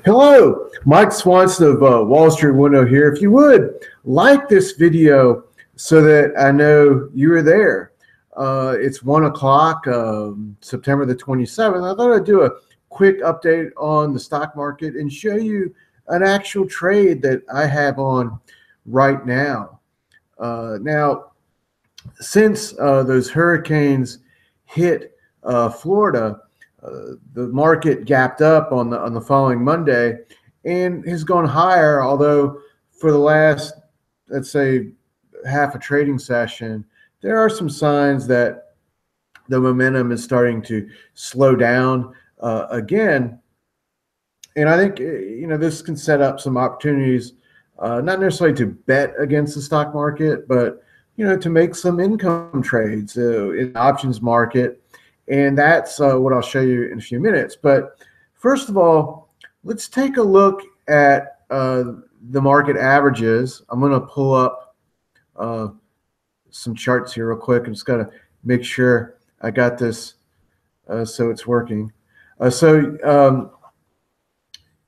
Hello, Mike Swanson of Wall Street Window here. If you would like this video so that I know you are there. It's 1 o'clock, September the 27th. I thought I'd do a quick update on the stock market and show you an actual trade that I have on right now. Now, since those hurricanes hit Florida, the market gapped up on the following Monday and has gone higher. Although for the last, let's say, half a trading session, there are some signs that the momentum is starting to slow down again. And I think this can set up some opportunities, not necessarily to bet against the stock market, but to make some income trades in the options market. And that's what I'll show you in a few minutes. But first of all, let's take a look at the market averages. I'm going to pull up some charts here real quick. I'm just going to make sure I got this so it's working.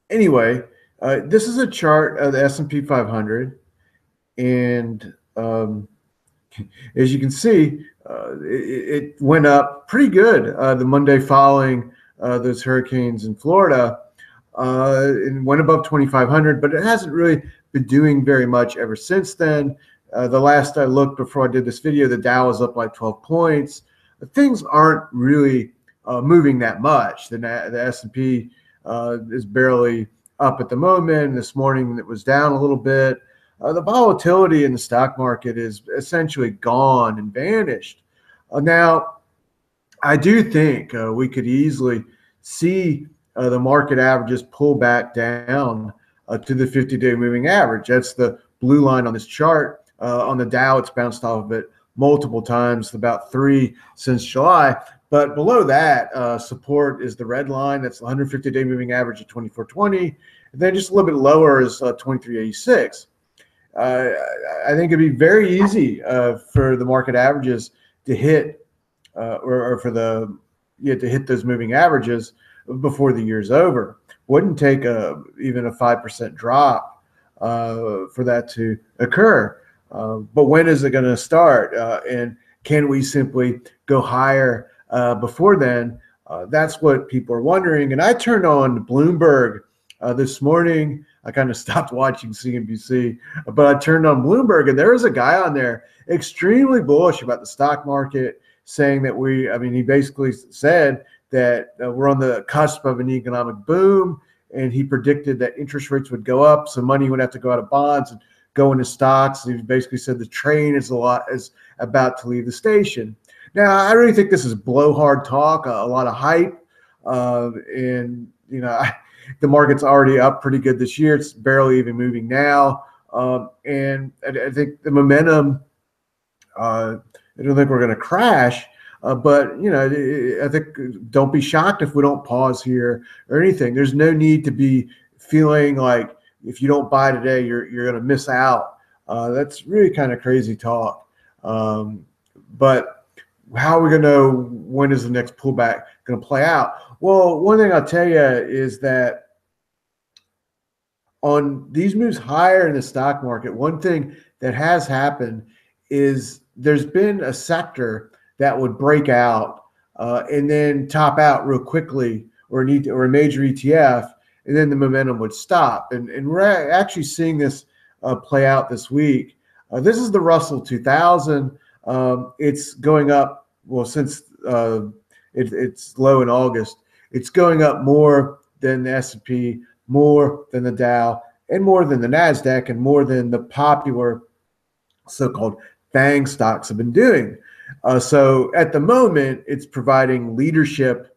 Anyway, this is a chart of the S&P 500. And as you can see, it went up pretty good the Monday following those hurricanes in Florida, and went above 2,500, but it hasn't really been doing very much ever since then. The last I looked before I did this video, the Dow was up like 12 points. Things aren't really moving that much. The S&P is barely up at the moment. This morning it was down a little bit. The volatility in the stock market is essentially gone and vanished. Now, I do think we could easily see the market averages pull back down to the 50-day moving average. That's the blue line on this chart. On the Dow, it's bounced off of it multiple times, about 3 since July. But below that, support is the red line. That's the 150-day moving average at 24.20. And then just a little bit lower is 23.86. I think it'd be very easy for the market averages to hit, or for the to hit those moving averages before the year's over. Wouldn't take even a 5% drop for that to occur. But when is it going to start? And can we simply go higher before then? That's what people are wondering. And I turned on Bloomberg this morning. I kind of stopped watching CNBC, but I turned on Bloomberg, and there was a guy on there extremely bullish about the stock market, saying that he basically said that we're on the cusp of an economic boom, and he predicted that interest rates would go up, so money would have to go out of bonds and go into stocks. He basically said the train is about to leave the station. Now, I really think this is blowhard talk, a lot of hype, and the market's already up pretty good this year. It's barely even moving now. And I think the momentum, I don't think we're going to crash. But, I think don't be shocked if we don't pause here or anything. There's no need to be feeling like if you don't buy today, you're going to miss out. That's really kind of crazy talk. But how are we going to know when is the next pullback going to play out? Well, one thing I'll tell you is that on these moves higher in the stock market, one thing that has happened is there's been a sector that would break out and then top out real quickly, or a major ETF, and then the momentum would stop. And we're actually seeing this play out this week. This is the Russell 2000. It's going up, well, since it's low in August. It's going up more than the S&P, more than the Dow, and more than the NASDAQ, and more than the popular so-called FANG stocks have been doing. So at the moment, it's providing leadership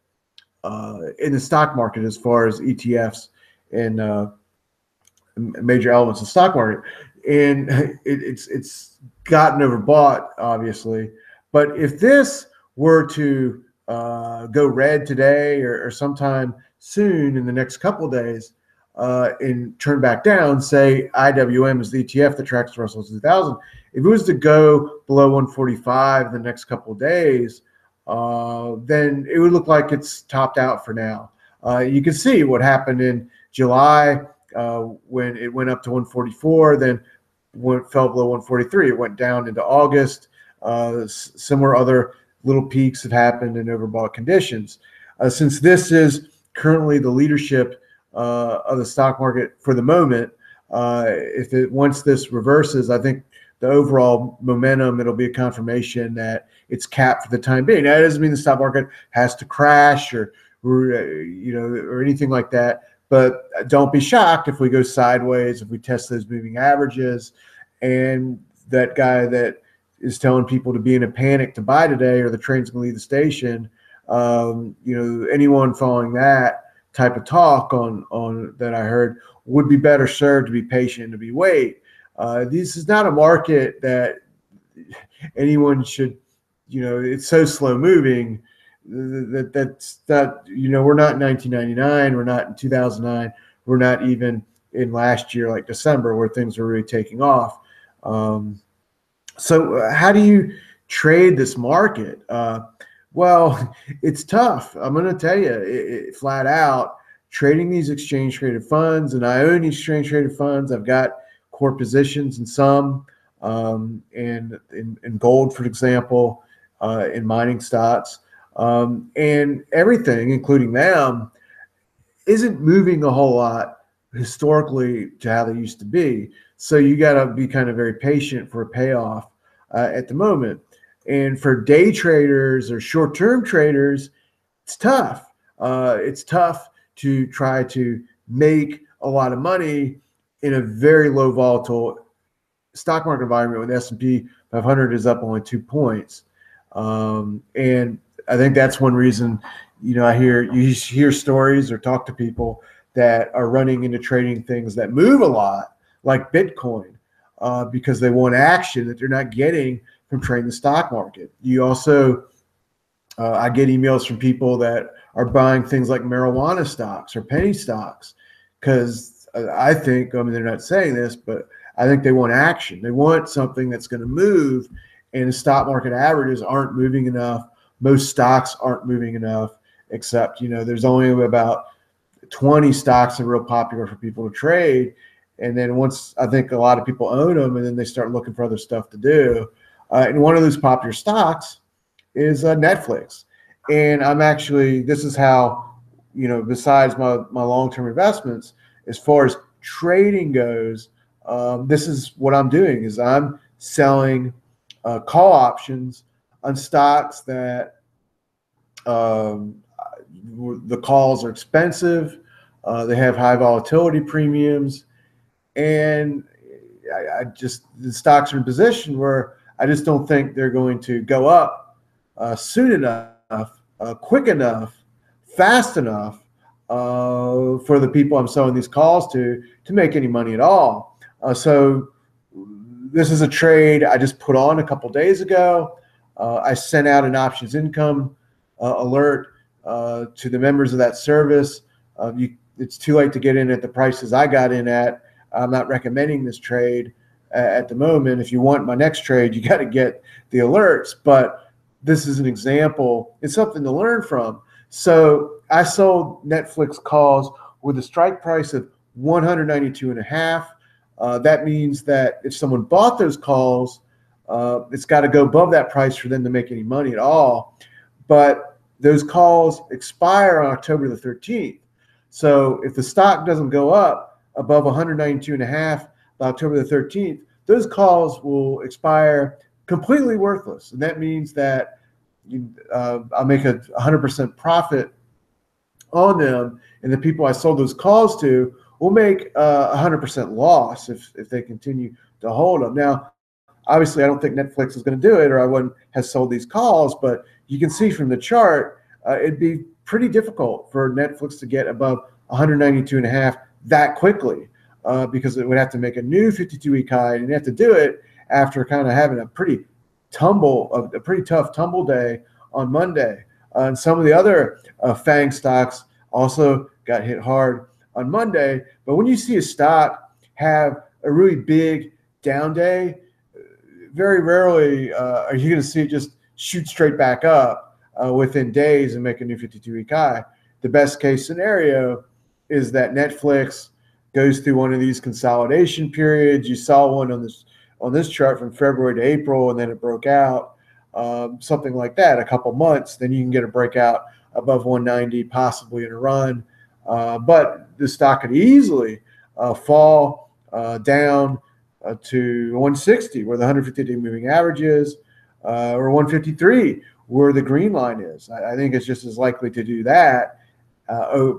in the stock market as far as ETFs and major elements of the stock market. And it's gotten overbought, obviously. But if this were to go red today or sometime soon in the next couple of days and turn back down, say IWM is the ETF that tracks the Russell 2000, if it was to go below 145 the next couple of days, then it would look like it's topped out for now. You can see what happened in July, when it went up to 144, then fell below 143. It went down into August. Similar other little peaks have happened in overbought conditions. Since this is currently the leadership of the stock market for the moment, once this reverses, I think the overall momentum, it'll be a confirmation that it's capped for the time being. Now, that doesn't mean the stock market has to crash or anything like that. But don't be shocked if we go sideways, if we test those moving averages, and that guy that is telling people to be in a panic to buy today, or the train's going to leave the station. Anyone following that type of talk on that I heard would be better served to be patient, to be wait. This is not a market that anyone should, it's so slow moving that's not, we're not in 1999, we're not in 2009, we're not even in last year, like December, where things were really taking off. So how do you trade this market? Well, it's tough. I'm going to tell you, flat out, trading these exchange traded funds, and I own exchange traded funds. I've got core positions in some, and in gold, for example, in mining stocks, and everything, including them, isn't moving a whole lot historically to how they used to be. So you got to be kind of very patient for a payoff at the moment. And for day traders or short-term traders, it's tough. It's tough to try to make a lot of money in a very low volatile stock market environment when the S&P 500 is up only 2 points. And I think that's one reason, you hear stories or talk to people that are running into trading things that move a lot, like Bitcoin, because they want action that they're not getting from trading the stock market. You also, I get emails from people that are buying things like marijuana stocks or penny stocks, because I think, they're not saying this, but I think they want action. They want something that's going to move, and the stock market averages aren't moving enough. Most stocks aren't moving enough, except, there's only about 20 stocks that are real popular for people to trade. And then once, I think a lot of people own them, and then they start looking for other stuff to do. And one of those popular stocks is Netflix. And this is how, besides my long-term investments, as far as trading goes, this is what I'm doing, is I'm selling call options on stocks that the calls are expensive, they have high volatility premiums, and the stocks are in position where I just don't think they're going to go up soon enough, quick enough, fast enough for the people I'm selling these calls to make any money at all. So this is a trade I just put on a couple days ago. I sent out an options income alert to the members of that service. It's too late to get in at the prices I got in at. I'm not recommending this trade at the moment. If you want my next trade, you got to get the alerts. But this is an example. It's something to learn from. So I sold Netflix calls with a strike price of 192.5. That means that if someone bought those calls, it's got to go above that price for them to make any money at all. But those calls expire on October the 13th. So if the stock doesn't go up above 192.5 by October the 13th, those calls will expire completely worthless. And that means that I'll make a 100% profit on them, and the people I sold those calls to will make 100% loss if they continue to hold them. Now, obviously, I don't think Netflix is going to do it, or I wouldn't have sold these calls, but you can see from the chart, it'd be pretty difficult for Netflix to get above 192.5 that quickly, because it would have to make a new 52-week high, and you have to do it after kind of having a pretty tough tumble day on Monday. And some of the other FANG stocks also got hit hard on Monday. But when you see a stock have a really big down day, very rarely are you going to see it just shoot straight back up within days and make a new 52-week high. The best case scenario is that Netflix goes through one of these consolidation periods. You saw one on this chart from February to April, and then it broke out, something like that, a couple months. Then you can get a breakout above 190, possibly in a run. But the stock could easily fall down to 160, where the 150-day moving average is, or 153, where the green line is. I think it's just as likely to do that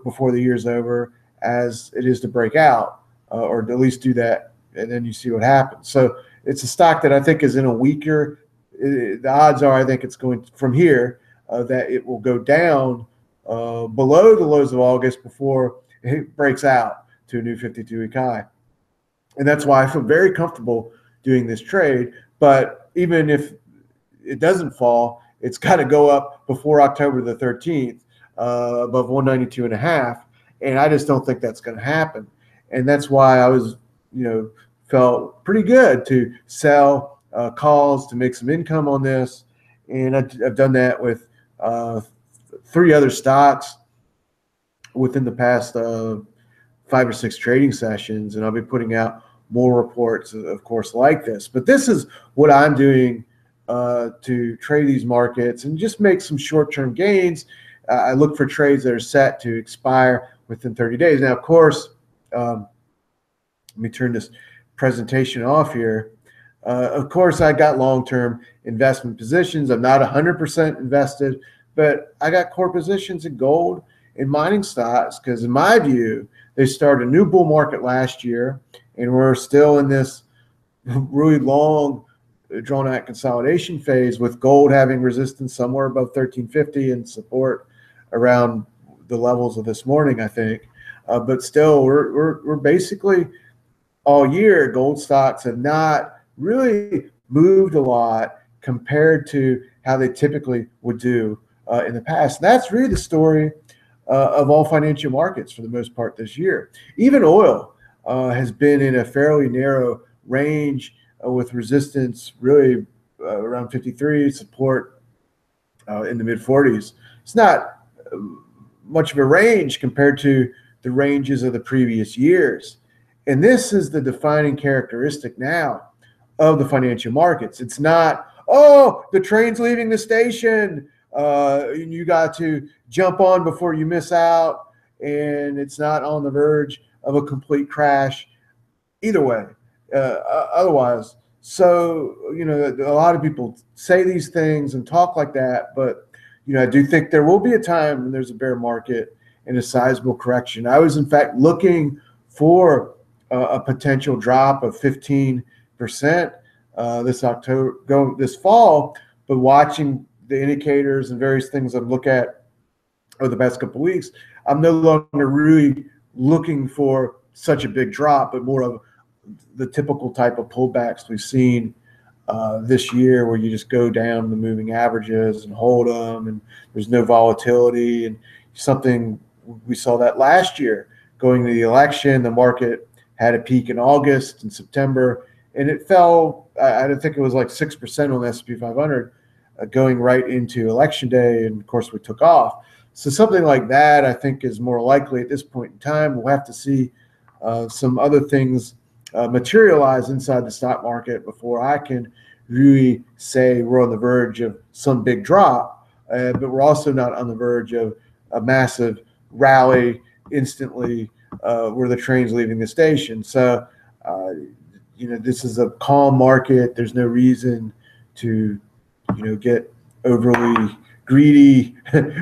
before the year's over as it is to break out, or at least do that, and then you see what happens. So it's a stock that I think is in a weaker. The odds are I think it's going from here that it will go down below the lows of August before it breaks out to a new 52-week high. And that's why I feel very comfortable doing this trade. But even if it doesn't fall, it's got to go up before October the 13th, above 192.5. And I just don't think that's going to happen. And that's why I was, felt pretty good to sell calls to make some income on this. And I've done that with 3 other stocks within the past 5 or 6 trading sessions. And I'll be putting out more reports, of course, like this. But this is what I'm doing to trade these markets and just make some short-term gains. I look for trades that are set to expire within 30 days. Now, of course, let me turn this presentation off here. Of course, I got long-term investment positions. I'm not 100% invested, but I got core positions in gold and mining stocks because, in my view, they started a new bull market last year, and we're still in this really long, drawn-out consolidation phase with gold having resistance somewhere above 1350 and support around the levels of this morning, I think. But still, we're basically all year, gold stocks have not really moved a lot compared to how they typically would do in the past. And that's really the story of all financial markets for the most part this year. Even oil has been in a fairly narrow range with resistance really around 53, support in the mid-40s. It's not much of a range compared to the ranges of the previous years. And this is the defining characteristic now of the financial markets. It's not, oh, the train's leaving the station, and you got to jump on before you miss out, and it's not on the verge of a complete crash either way, otherwise. So, a lot of people say these things and talk like that, but, I do think there will be a time when there's a bear market and a sizable correction. I was, in fact, looking for a potential drop of 15% this fall, but watching the indicators and various things I've looked at over the past couple of weeks, I'm no longer really looking for such a big drop, but more of the typical type of pullbacks we've seen this year, where you just go down the moving averages and hold them, and there's no volatility. And something we saw that last year going to the election, the market had a peak in August and September, and it fell. I don't think it was like 6% on the S&P 500 going right into election day, and of course we took off. So something like that, I think, is more likely at this point in time. We'll have to see some other things materialize inside the stock market before I can really say we're on the verge of some big drop, but we're also not on the verge of a massive rally instantly where the train's leaving the station. So, this is a calm market. There's no reason to, get overly greedy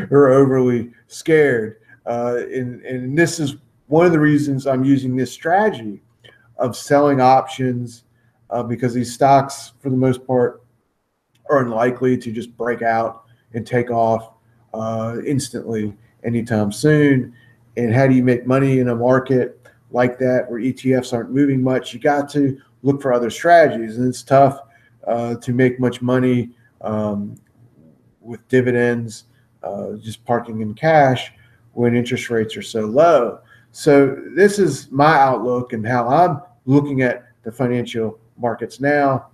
or overly scared. And this is one of the reasons I'm using this strategy of selling options, because these stocks, for the most part, are unlikely to just break out and take off instantly anytime soon. And how do you make money in a market like that where ETFs aren't moving much? You got to look for other strategies, and it's tough to make much money with dividends, just parking in cash when interest rates are so low. So this is my outlook and how I'm looking at the financial markets now.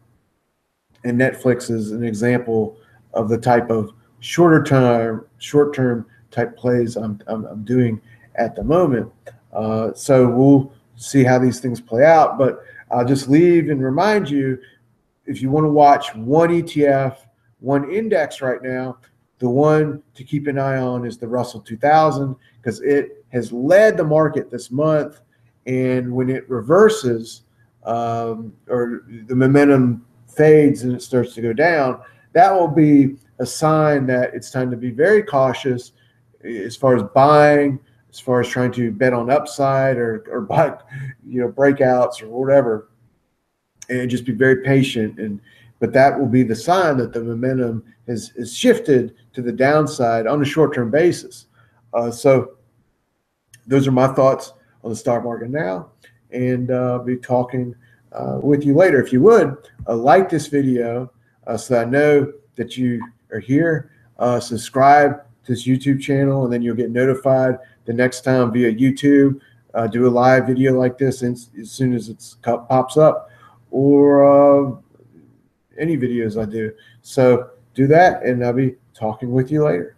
And Netflix is an example of the type of short-term type plays I'm doing at the moment. So we'll see how these things play out. But I'll just leave and remind you, if you want to watch one ETF, one index right now, the one to keep an eye on is the Russell 2000, because it has led the market this month. And when it reverses, or the momentum fades and it starts to go down, that will be a sign that it's time to be very cautious as far as buying, as far as trying to bet on upside or buy, breakouts or whatever, and just be very patient. But that will be the sign that the momentum has shifted to the downside on a short-term basis. So those are my thoughts on the stock market now, and I'll be talking with you later. If you would like this video, so that I know that you are here, subscribe to this YouTube channel, and then you'll get notified the next time via YouTube. Do a live video like this as soon as it pops up, or any videos I do. So do that, and I'll be talking with you later.